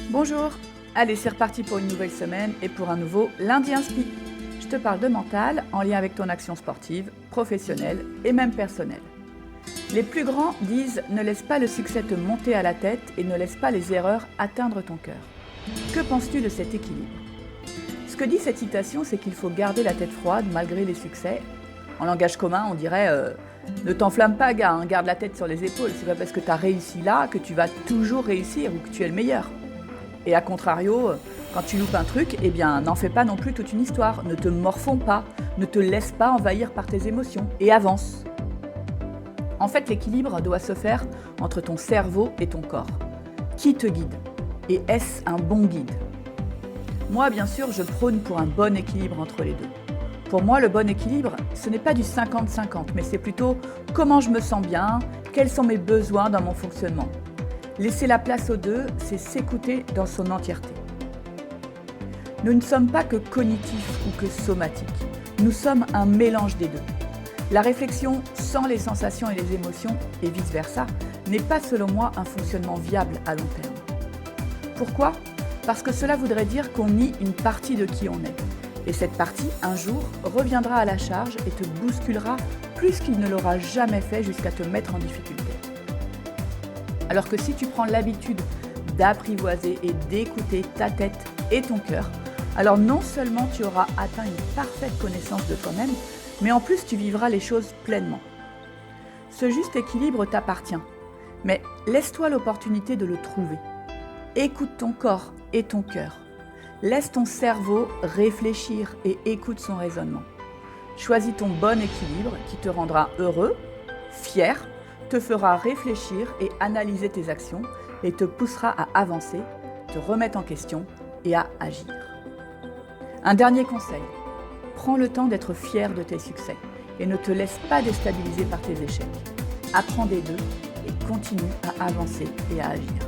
Bonjour. Allez, c'est reparti pour une nouvelle semaine et pour un nouveau Lundi Inspi. Je te parle de mental en lien avec ton action sportive, professionnelle et même personnelle. Les plus grands disent « Ne laisse pas le succès te monter à la tête et ne laisse pas les erreurs atteindre ton cœur ». Que penses-tu de cet équilibre ? Ce que dit cette citation, c'est qu'il faut garder la tête froide malgré les succès. En langage commun, on dirait ne t'enflamme pas, gars, hein, garde la tête sur les épaules. C'est pas parce que tu as réussi là que tu vas toujours réussir ou que tu es le meilleur. Et à contrario, quand tu loupes un truc, eh bien, n'en fais pas non plus toute une histoire. Ne te morfonds pas, ne te laisse pas envahir par tes émotions et avance. En fait, l'équilibre doit se faire entre ton cerveau et ton corps. Qui te guide ? Et est-ce un bon guide ? Moi, bien sûr, je prône pour un bon équilibre entre les deux. Pour moi, le bon équilibre, ce n'est pas du 50-50, mais c'est plutôt comment je me sens bien, quels sont mes besoins dans mon fonctionnement. Laisser la place aux deux, c'est s'écouter dans son entièreté. Nous ne sommes pas que cognitifs ou que somatiques. Nous sommes un mélange des deux. La réflexion sans les sensations et les émotions, et vice-versa, n'est pas selon moi un fonctionnement viable à long terme. Pourquoi ? Parce que cela voudrait dire qu'on nie une partie de qui on est. Et cette partie, un jour, reviendra à la charge et te bousculera plus qu'il ne l'aura jamais fait jusqu'à te mettre en difficulté. Alors que si tu prends l'habitude d'apprivoiser et d'écouter ta tête et ton cœur, alors non seulement tu auras atteint une parfaite connaissance de toi-même, mais en plus tu vivras les choses pleinement. Ce juste équilibre t'appartient, mais laisse-toi l'opportunité de le trouver. Écoute ton corps et ton cœur. Laisse ton cerveau réfléchir et écoute son raisonnement. Choisis ton bon équilibre qui te rendra heureux, fier, te fera réfléchir et analyser tes actions et te poussera à avancer, te remettre en question et à agir. Un dernier conseil, prends le temps d'être fier de tes succès et ne te laisse pas déstabiliser par tes échecs. Apprends des deux et continue à avancer et à agir.